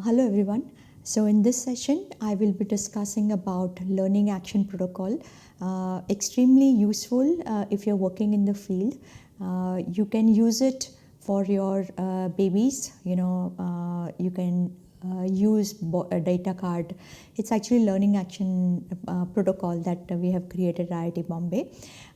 Hello everyone. So in this session, I will be discussing about learning action protocol. Extremely useful if you're working in the field. You can use it for your babies. You can use a data card. It's actually learning action protocol that we have created at IIT Bombay.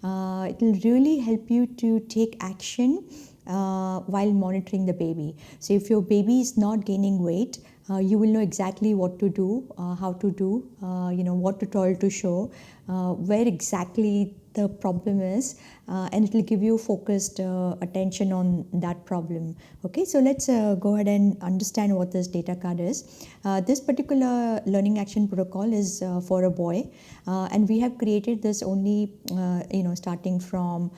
It will really help you to take action while monitoring the baby. So if your baby is not gaining weight, you will know exactly what to do, how to do, what tutorial to show, where exactly the problem is, and it will give you focused attention on that problem. Okay, so let's go ahead and understand what this data card is. This particular learning action protocol is for a boy, and we have created this only starting from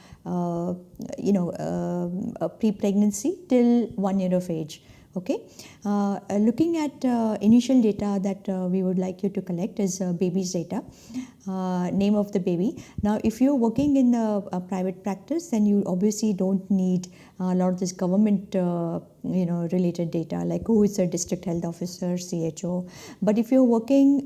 pre-pregnancy till 1 year of age. Okay, looking at initial data that we would like you to collect is baby's data, name of the baby. Now, if you're working in a private practice, then you obviously don't need a lot of this government related data, like who is the district health officer, CHO. But if you're working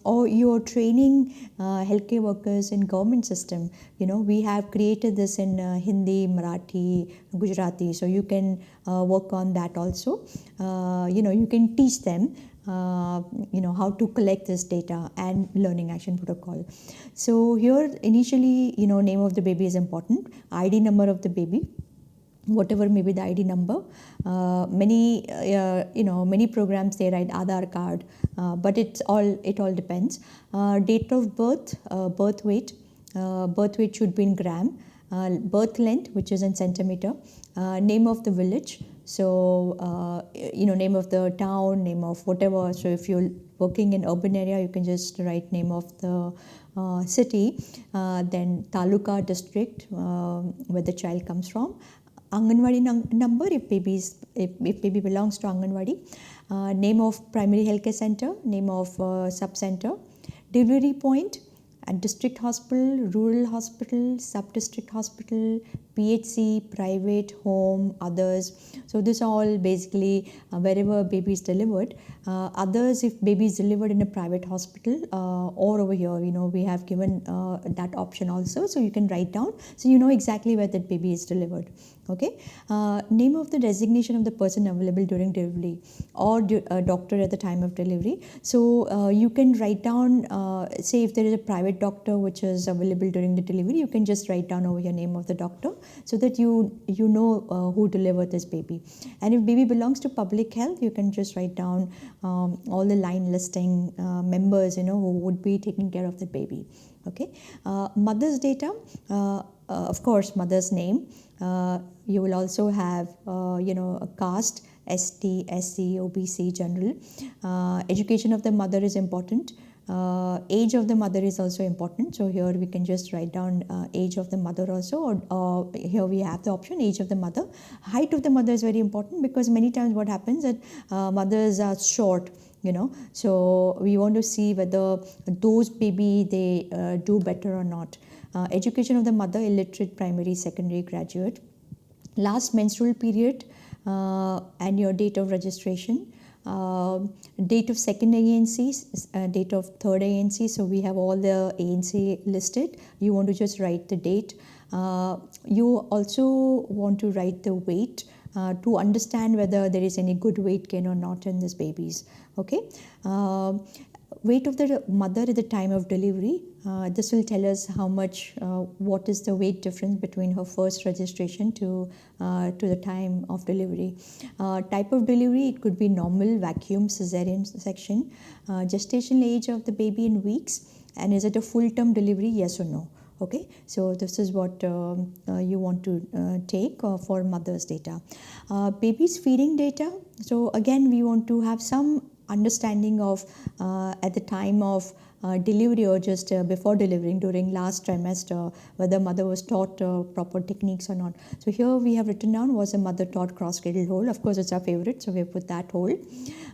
or you're training healthcare workers in government system, we have created this in Hindi, Marathi, Gujarati, so you can work on that also. You can teach them how to collect this data and learning action protocol. So here initially, name of the baby is important, ID number of the baby, whatever may be the ID number. Many programs they write Aadhaar card, but it all depends. Date of birth, birth weight should be in gram, birth length, which is in centimeter, name of the village. So name of the town, name of whatever. So if you're working in urban area, you can just write name of the city, then taluka, district, where the child comes from. Anganwadi number if baby belongs to Anganwadi, name of primary healthcare center, name of sub center, delivery point at district hospital, rural hospital, sub district hospital, PHC, private, home, others. So this all basically wherever baby is delivered. Others, if baby is delivered in a private hospital or over here, we have given that option also. So you can write down, so you know exactly where that baby is delivered. Okay, name of the designation of the person available during delivery or doctor at the time of delivery. So you can write down, say if there is a private doctor which is available during the delivery, you can just write down over your name of the doctor, so that you know who delivered this baby. And if baby belongs to public health, you can just write down all the line listing members who would be taking care of the baby. Okay, mother's data, of course mother's name. You will also have a caste, ST, SC, OBC, general. Education of the mother is important. Age of the mother is also important. So here we can just write down age of the mother also, or here we have the option age of the mother. Height of the mother is very important, because many times what happens that mothers are short, so we want to see whether those baby they do better or not. Education of the mother, illiterate, primary, secondary, graduate. Last menstrual period and your date of registration. Date of second ANC, date of third ANC. So we have all the ANC listed. You want to just write the date. You also want to write the weight to understand whether there is any good weight gain or not in these babies. Okay. Weight of the mother at the time of delivery. This will tell us how much, what is the weight difference between her first registration to the time of delivery. Type of delivery, it could be normal, vacuum, cesarean section. Gestational age of the baby in weeks, and is it a full term delivery, yes or no. Okay, so this is what you want to take for mother's data. Baby's feeding data. So again, we want to have some understanding of at the time of delivery or just before delivering during last trimester, whether mother was taught proper techniques or not. So here we have written down, was a mother taught cross-cradle hold. Of course, it's our favorite, so we have put that hold.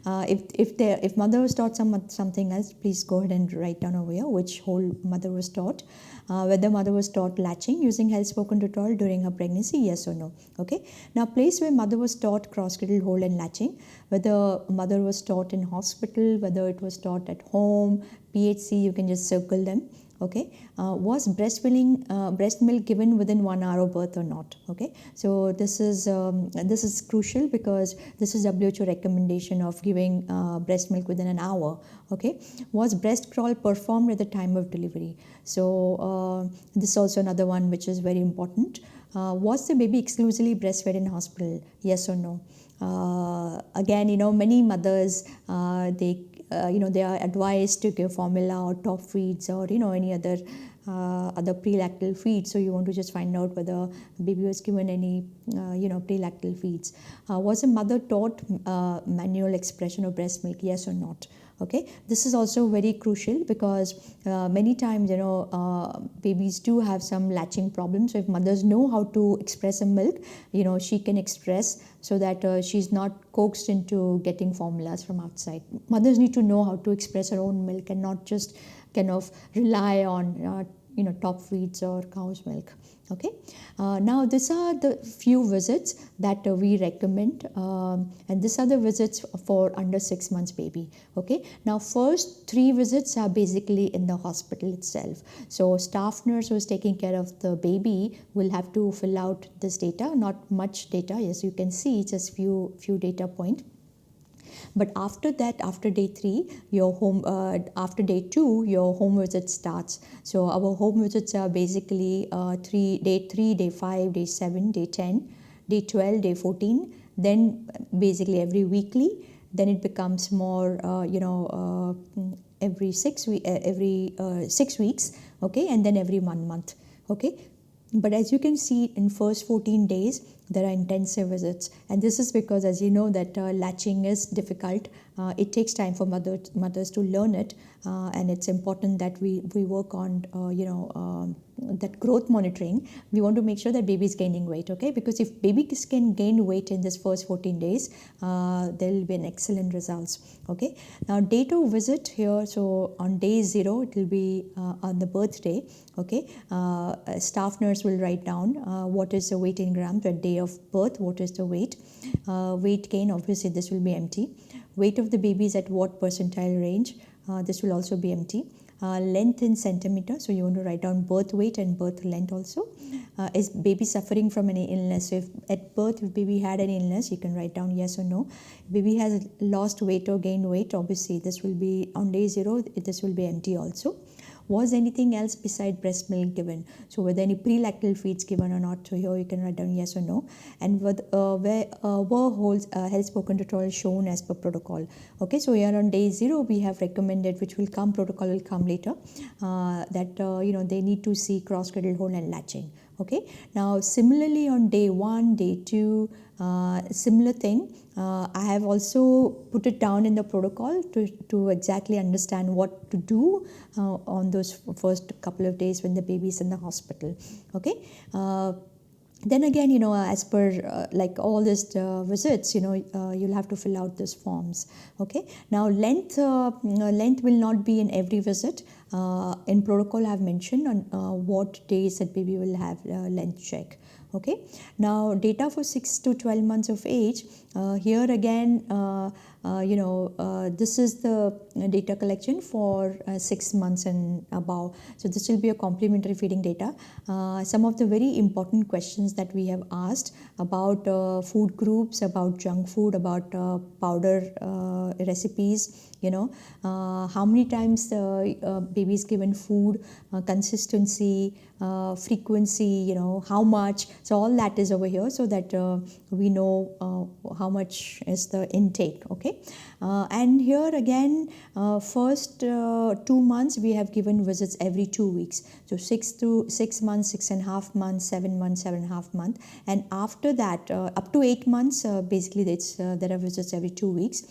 If mother was taught something else, please go ahead and write down over here which hold mother was taught. Whether mother was taught latching using health spoken tutorial during her pregnancy, yes or no. Okay. Now, place where mother was taught cross-cradle hold and latching, whether mother was taught in hospital, whether it was taught at home, PHC, you can just circle them. Okay. Was breast milk given within 1 hour of birth or not? Okay. So this is crucial because this is WHO recommendation of giving breast milk within an hour. Okay. Was breast crawl performed at the time of delivery? So this is also another one which is very important. Was the baby exclusively breastfed in hospital? Yes or no? Again, many mothers, they are advised to give formula or top feeds or any other prelactal feeds. So you want to just find out whether baby was given any prelactal feeds. Was a mother taught manual expression of breast milk? Yes or not? Okay, this is also very crucial because many times babies do have some latching problems. So if mothers know how to express a milk, she can express so that she's not coaxed into getting formulas from outside. Mothers need to know how to express her own milk and not just kind of rely on top feeds or cow's milk. Okay. Now these are the few visits that we recommend, and these are the visits for under 6 months baby. Okay. Now first 3 visits are basically in the hospital itself. So staff nurse who is taking care of the baby will have to fill out this data. Not much data, yes, you can see just few data point. But after that, after day 3, after day 2, your home visit starts. So our home visits are basically day 3, day 5, day 7, day 10, day 12, day 14. Then basically every weekly. Then it becomes more, every 6 weeks. Okay, and then every 1 month. Okay. But as you can see, in first 14 days, there are intensive visits. And this is because, as you know, that latching is difficult. It takes time for mothers to learn it. And it's important that we work on, that growth monitoring. We want to make sure that baby is gaining weight, okay? Because if babies can gain weight in this first 14 days, there will be an excellent results, okay? Now, date of visit here, so on day 0, it will be on the birthday, okay? Staff nurse will write down what is the weight in grams at day of birth, what is the weight. Weight gain, obviously this will be empty. Weight of the baby is at what percentile range, this will also be empty. Length in centimeter, so you want to write down birth weight and birth length also. Is baby suffering from any illness? So if at birth, if baby had any illness, you can write down yes or no. If baby has lost weight or gained weight, obviously this will be on day 0, this will be empty also. Was anything else beside breast milk given? So whether any prelactal feeds given or not, so here you can write down yes or no. And were health spoken tutorial shown as per protocol. Okay, so here on day 0 we have recommended, which will come, protocol will come later, that they need to see cross-cradle hold and latching. Okay, now similarly on day 1, day 2, similar thing. I have also put it down in the protocol to exactly understand what to do on those first couple of days when the baby is in the hospital. Okay. Then again, as per like all these visits, you'll have to fill out these forms. Okay. Now length will not be in every visit. In protocol, I have mentioned on what days that baby will have length check. Okay. Now data for 6 to 12 months of age. Here again, this is the data collection for 6 months and above. So this will be a complementary feeding data. Some of the very important questions that we have asked about food groups, about junk food, about powder recipes, how many times the baby is given food, consistency, frequency, how much. So all that is over here so that we know how much is the intake. Okay. And here again, first 2 months we have given visits every 2 weeks. So 6 months, 6.5 months, 7 months, 7.5 months. And after that, up to 8 months, basically there are visits every 2 weeks.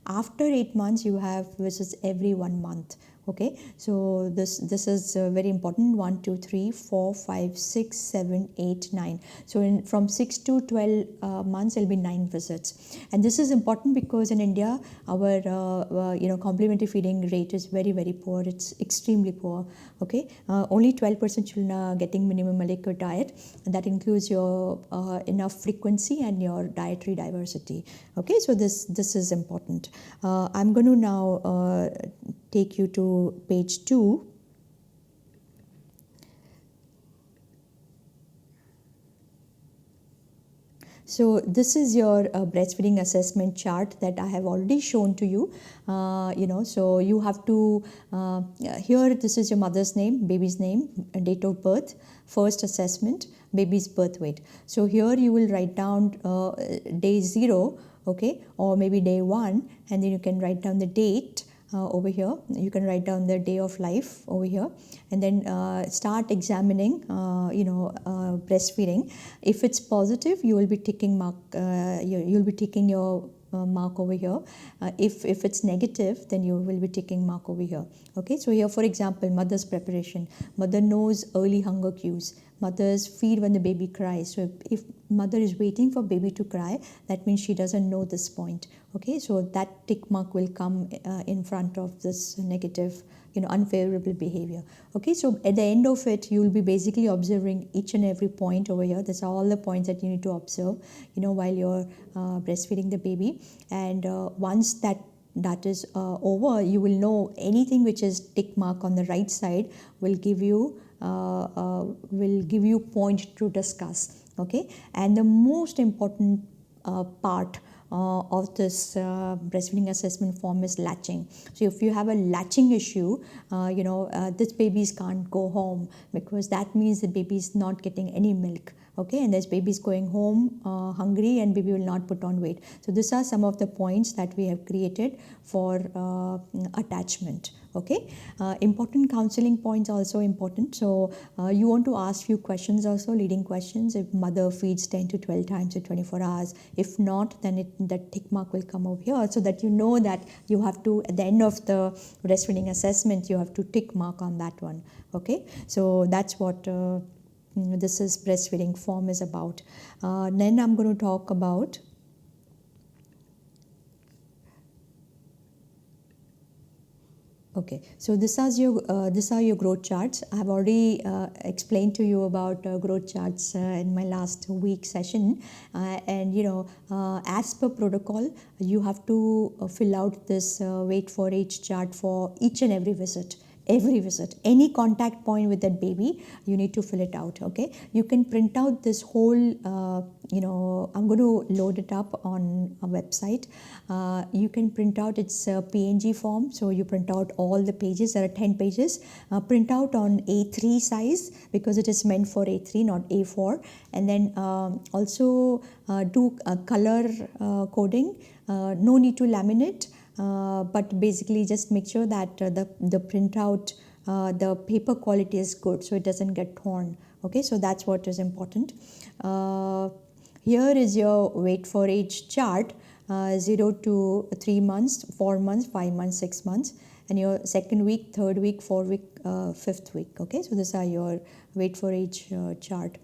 After 8 months, you have visits every 1 month. Okay, so this is very important. 1 2 3 4 5 6 7 8 9. So from 6 to 12 months there will be 9 visits, and this is important because in India our complementary feeding rate is very poor. It's extremely poor. Okay, only 12% children are getting minimum adequate diet, and that includes your enough frequency and your dietary diversity. Okay, so this is important. I'm going to now take you to page 2. So this is your breastfeeding assessment chart that I have already shown to you. So you have to, here this is your mother's name, baby's name, date of birth, first assessment, baby's birth weight. So here you will write down day 0, okay, or maybe day 1, and then you can write down the date. Over here you can write down the day of life over here, and then start examining breastfeeding. If it's positive, you will be ticking mark, you'll be ticking your mark over here. If it's negative, then you will be ticking mark over here. Okay, so here for example, mother's preparation, mother knows early hunger cues, mothers feed when the baby cries. So if mother is waiting for baby to cry, that means she doesn't know this point. Okay, so that tick mark will come in front of this negative, unfavorable behavior. Okay, so at the end of it, you will be basically observing each and every point over here. These are all the points that you need to observe, while you're breastfeeding the baby. And once that is over, you will know anything which is tick mark on the right side will give you point to discuss. Okay, and the most important part of this breastfeeding assessment form is latching. So if you have a latching issue, this babies can't go home, because that means the baby is not getting any milk. Okay, and this baby is going home hungry, and baby will not put on weight. So these are some of the points that we have created for attachment. Okay, important counseling points also important. So you want to ask few questions also, leading questions. If mother feeds 10 to 12 times in 24 hours, if not, then that tick mark will come over here, so that you know that you have to, at the end of the breastfeeding assessment, you have to tick mark on that one. Okay, so that's what this is breastfeeding form is about. Then I'm going to talk about okay, so this are your growth charts. I have already explained to you about growth charts in my last week session, and as per protocol, you have to fill out this weight for age chart for each and every visit. Any contact point with that baby, you need to fill it out. Okay, you can print out this whole I'm going to load it up on a website. You can print out, it's a PNG form, so you print out all the pages. There are 10 pages. Print out on A3 size, because it is meant for A3, not A4. And then also do color coding. No need to laminate, but basically just make sure that the printout, the paper quality is good, so it doesn't get torn. Okay, so that's what is important. Here is your weight for age chart, 0 to 3 months, 4 months, 5 months, 6 months, and your second week, third week, 4th week, 5th week. Okay, so these are your weight for age chart.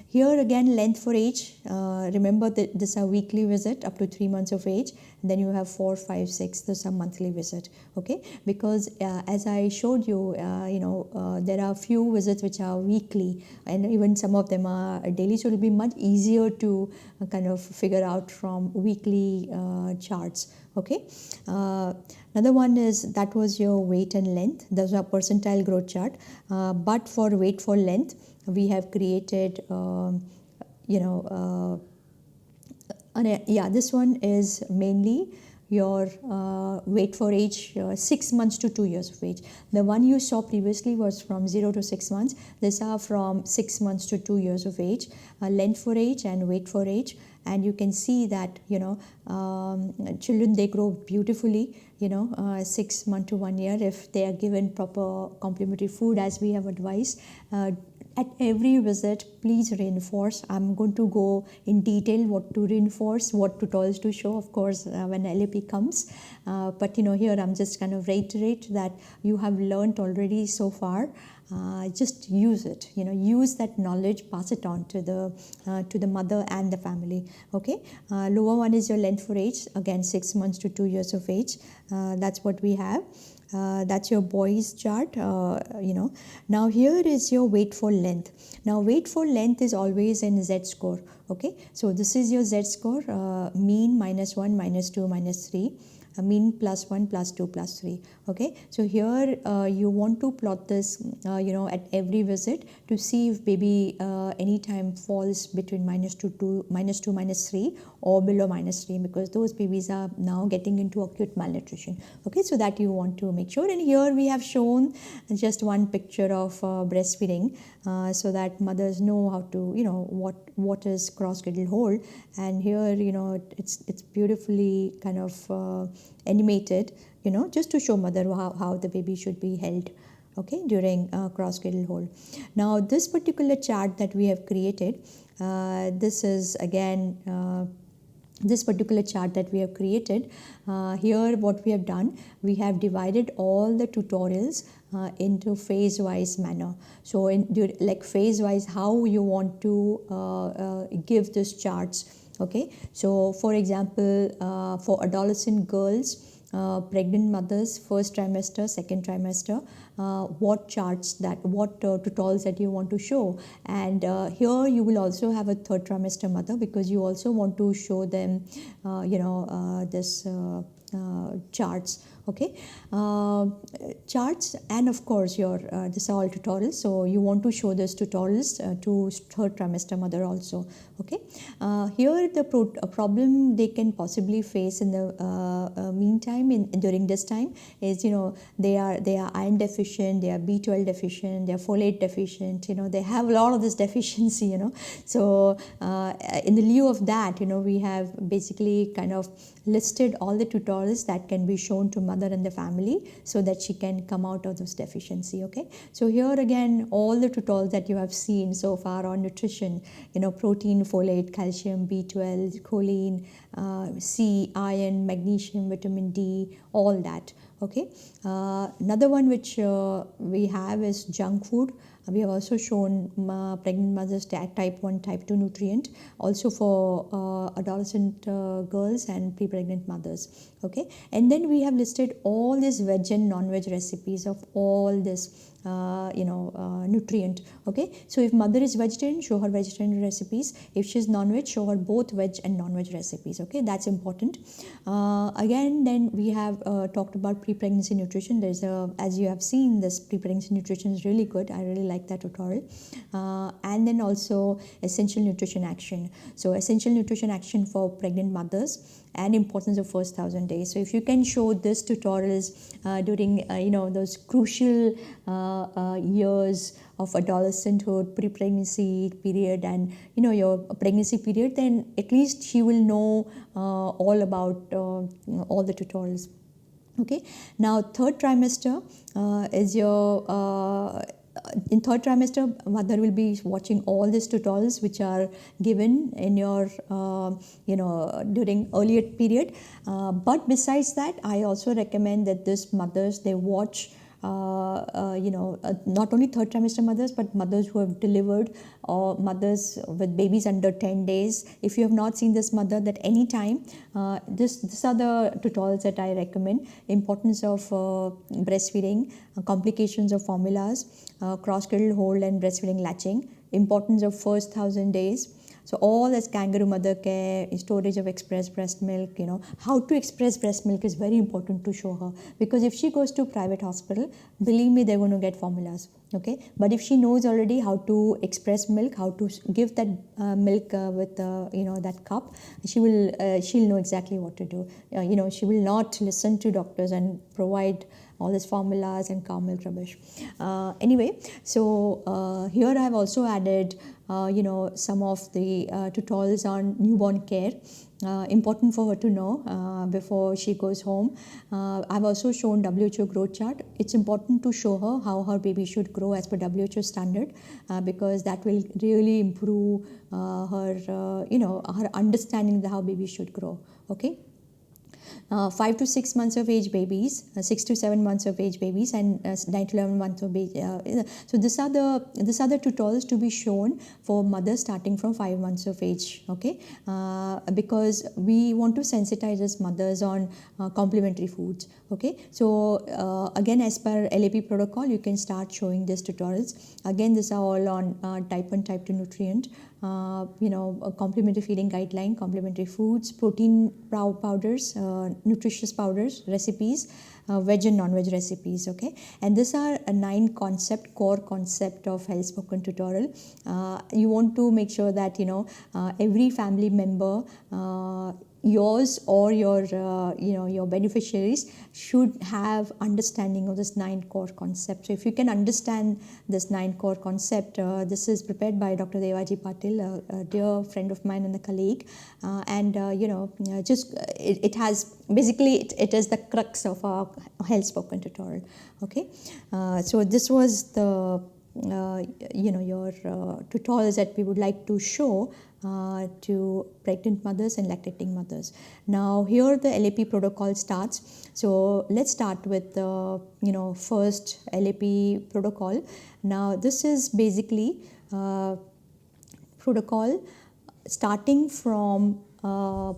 Here again, length for age. Remember that this is a weekly visit up to 3 months of age. And then you have 4, 5, 6. This is a monthly visit. Okay, because as I showed you, there are few visits which are weekly, and even some of them are daily. So it will be much easier to kind of figure out from weekly charts. Okay, another one is, that was your weight and length. Those are percentile growth chart. But for weight for length, we have created this one is mainly your weight for age 6 months to 2 years of age. The one you saw previously was from 0 to 6 months. These are from 6 months to 2 years of age, length for age and weight for age. And you can see that children, they grow beautifully 6 months to 1 year if they are given proper complementary food as we have advised. At every visit, please reinforce. I'm going to go in detail what to reinforce, what tutorials to show, of course, when LAP comes. But here I'm just kind of reiterate that you have learned already so far. Just use it, use that knowledge, pass it on to the mother and the family. Okay, lower one is your length for age, again 6 months to 2 years of age. That's what we have. That's your boys chart. Now here is your weight for length. Now weight for length is always in Z score. Okay, so this is your Z score, mean -1, -2, -3. Mean +1, +2, +3. Okay, so here you want to plot this at every visit to see if baby anytime falls between -2 to -2, -3 or below -3, because those babies are now getting into acute malnutrition. Okay, so that you want to make sure. And here we have shown just one picture of breastfeeding, so that mothers know how to what is cross cradle hold. And here it's beautifully kind of animated, just to show mother how the baby should be held, okay, during cross cradle hold. Now this particular chart that we have created, this is again this particular chart that we have created. Here what we have done, we have divided all the tutorials into phase wise manner. So like phase wise, how you want to give these charts. Okay, so for example, for adolescent girls, pregnant mothers, first trimester, second trimester, what charts what tutorials that you want to show. And here you will also have a third trimester mother, because you also want to show them this charts. Okay, charts, and of course your this are all tutorials, so you want to show those tutorials to third trimester mother also. Okay, here the problem they can possibly face in the meantime, during this time, is they are iron deficient, they are B12 deficient, they are folate deficient, they have a lot of this deficiency, so in the lieu of that, we have basically kind of listed all the tutorials that can be shown to mother and the family, so that she can come out of this deficiency. Okay, so here again all the tutorials that you have seen so far on nutrition, protein, folate, calcium, B12, choline, C, iron, magnesium, vitamin D, all that. Okay, another one which we have is junk food. We have also shown pregnant mothers type 1, type 2 nutrient, also for adolescent girls and pre-pregnant mothers. Okay, and then we have listed all these veg and non-veg recipes of all this nutrient. Okay, so if mother is vegetarian, show her vegetarian recipes. If she's non-veg, show her both veg and non-veg recipes. Okay, that's important. Again, then we have talked about pre-pregnancy nutrition. There's as you have seen, this pre-pregnancy nutrition is really good. I really like that tutorial. And then also essential nutrition action. So essential nutrition action for pregnant mothers and importance of first 1,000 days. So if you can show this tutorials during those crucial years of adolescenthood, pre-pregnancy period, and your pregnancy period, then at least she will know all about all the tutorials. Okay, now third trimester is your in third trimester, mother will be watching all these tutorials which are given in your during earlier period, but besides that, I also recommend that these mothers, they watch not only third trimester mothers, but mothers who have delivered, or mothers with babies under 10 days. If you have not seen this mother, that any time, these are the tutorials that I recommend. Importance of breastfeeding, complications of formulas, cross-cradle hold and breastfeeding latching, importance of first 1,000 days. So all this kangaroo mother care, storage of expressed breast milk, how to express breast milk is very important to show her, because if she goes to private hospital, believe me, they're going to get formulas. Okay, but if she knows already how to express milk, how to give that milk with that cup, she'll know exactly what to do. She will not listen to doctors and provide all these formulas and cow milk rubbish. Anyway, so here I have also added some of the tutorials on newborn care. important for her to know before she goes home. I've also shown WHO growth chart. It's important to show her how her baby should grow as per WHO standard, because that will really improve her understanding of how baby should grow. Okay. 5 to 6 months of age babies, 6 to 7 months of age babies, and 9 to 11 months of age. So these are the tutorials to be shown for mothers starting from 5 months of age. Okay, because we want to sensitize as mothers on complementary foods. Okay, so again, as per LAP protocol, you can start showing these tutorials. Again, these are all on type 1, type 2 nutrient. A complementary feeding guideline, complementary foods, protein powders, nutritious powders, recipes, veg and non-veg recipes. Okay, and these are a 9 core concept of Health Spoken tutorial. You want to make sure that every family member, yours or your beneficiaries, should have understanding of this 9 core concept. So if you can understand this 9 core concept, this is prepared by Dr. Devaji Patil, a dear friend of mine and a colleague, it has basically it is the crux of our Health Spoken tutorial. Okay, so this was the your tutorials that we would like to show to pregnant mothers and lactating mothers. Now here the LAP protocol starts. So let's start with the first LAP protocol. Now this is basically protocol starting from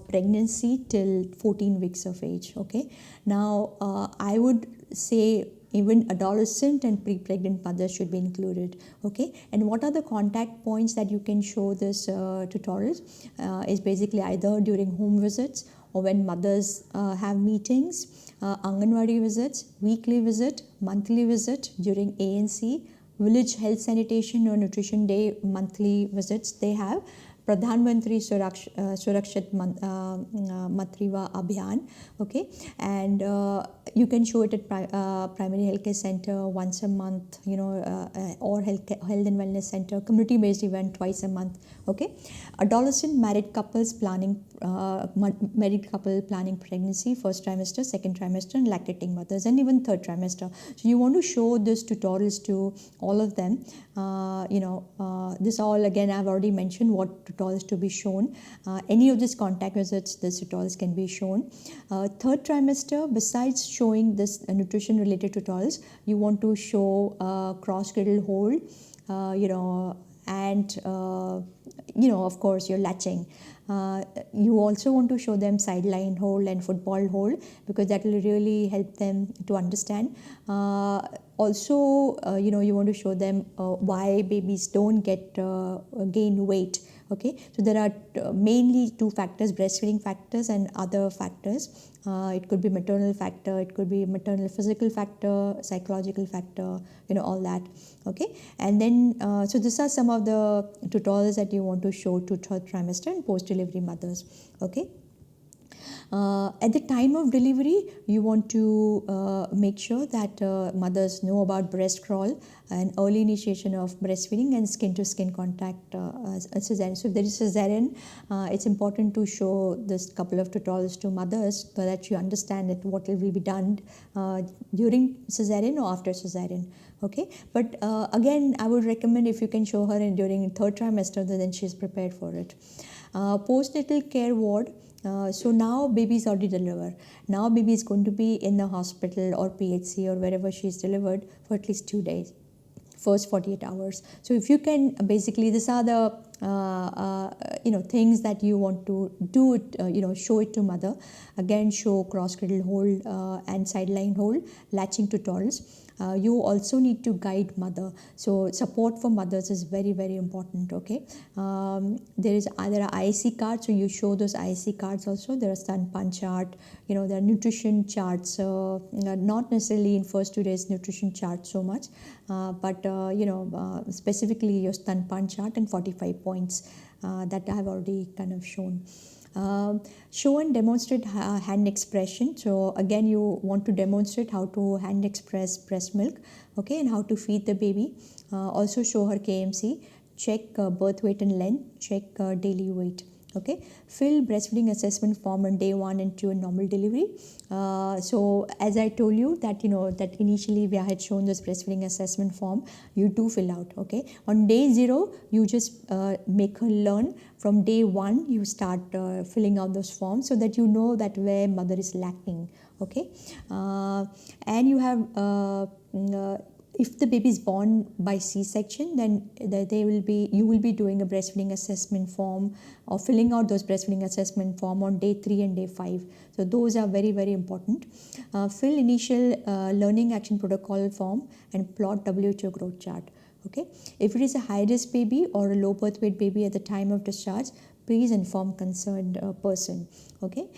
pregnancy till 14 weeks of age. Okay, now I would say even adolescent and pre-pregnant mothers should be included. Okay, and what are the contact points that you can show this tutorials is basically either during home visits or when mothers have meetings, Anganwadi visits, weekly visit, monthly visit, during ANC, village health sanitation or nutrition day monthly visits they have, Pradhan Mantri Surakshit Matriva Abhiyan. Okay, and you can show it at primary healthcare center once a month, or health and wellness center, community based event twice a month. Okay, adolescent married couple planning pregnancy, first trimester, second trimester, and lactating mothers, and even third trimester. So you want to show this tutorials to all of them. This all, again, I've already mentioned what tutorials to be shown. Any of these contact visits, these tutorials can be shown. Third trimester, besides showing this nutrition related tutorials, you want to show cross cradle hold, and of course your latching. You also want to show them sideline hold and football hold, because that will really help them to understand. Also, you want to show them why babies don't gain weight. Okay, so there are mainly 2 factors: breastfeeding factors and other factors. It could be maternal factor, it could be maternal physical factor, psychological factor, all that. Okay, and then so these are some of the tutorials that you want to show to third trimester and post delivery mothers. Okay. At the time of delivery, you want to make sure that mothers know about breast crawl and early initiation of breastfeeding and skin-to-skin contact cesarean. So if there is cesarean, it's important to show this couple of tutorials to mothers so that you understand what will be done during cesarean or after cesarean. Okay, but again, I would recommend if you can show her during third trimester, then she is prepared for it. Postnatal care ward. So now baby is already delivered. Now baby is going to be in the hospital or PHC or wherever she is delivered for at least 2 days, first 48 hours. So if you can, basically these are the things that you want to do it, show it to mother. Again, show cross cradle hold and sideline hold, latching tutorials. You also need to guide mother. So support for mothers is very, very important. Okay, there are IC cards, so you show those IC cards also. There are stanpan chart, there are nutrition charts, not necessarily in first 2 days nutrition chart so much, but specifically your stanpan chart and 45 points that I have already kind of shown. Show and demonstrate hand expression. So again, you want to demonstrate how to hand express breast milk, okay, and how to feed the baby. Also show her KMC, check birth weight and length, check daily weight. Okay, fill breastfeeding assessment form on day 1 and 2 in normal delivery. So as I told you that that initially we had shown this breastfeeding assessment form, you do fill out. Okay, on day 0 you just make her learn. From day 1 you start filling out those forms so that you know that where mother is lacking. Okay, and you have if the baby is born by C-section, then you will be doing a breastfeeding assessment form or filling out those breastfeeding assessment form on day 3 and day 5. So those are very, very important. Fill initial learning action protocol form and plot WHO growth chart. Okay, if it is a high risk baby or a low birth weight baby at the time of discharge, please inform concerned person. Okay,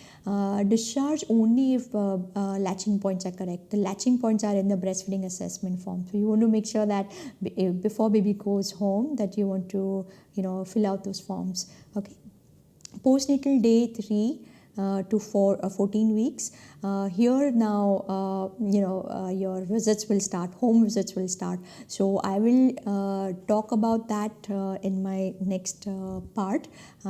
discharge only if latching points are correct. The latching points are in the breastfeeding assessment form, so you want to make sure that before baby goes home that you want to fill out those forms. Okay, postnatal day 3 to 14 weeks. Here now, your visits will start, home visits will start. So I will talk about that in my next part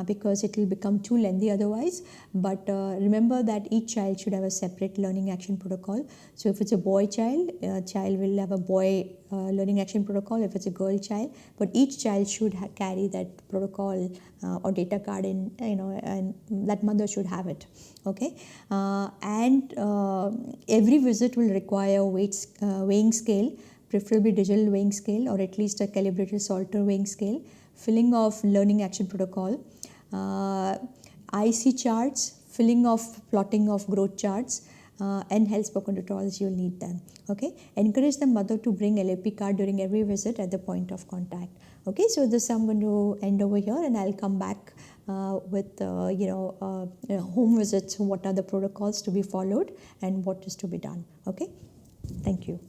because it will become too lengthy otherwise. But remember that each child should have a separate learning action protocol. So if it's a boy child, child will have a boy learning action protocol. If it's a girl child, but each child should carry that protocol or data card in, and that mother should have it. Okay, and every visit will require a weighing scale, preferably digital weighing scale or at least a calibrated Salter weighing scale, filling of learning action protocol, IC charts, filling of plotting of growth charts, and health spoken tutorials. You'll need them. Okay, encourage the mother to bring LAP card during every visit at the point of contact. Okay, so this I'm going to end over here, and I'll come back with home visits, what are the protocols to be followed and what is to be done. Okay, thank you.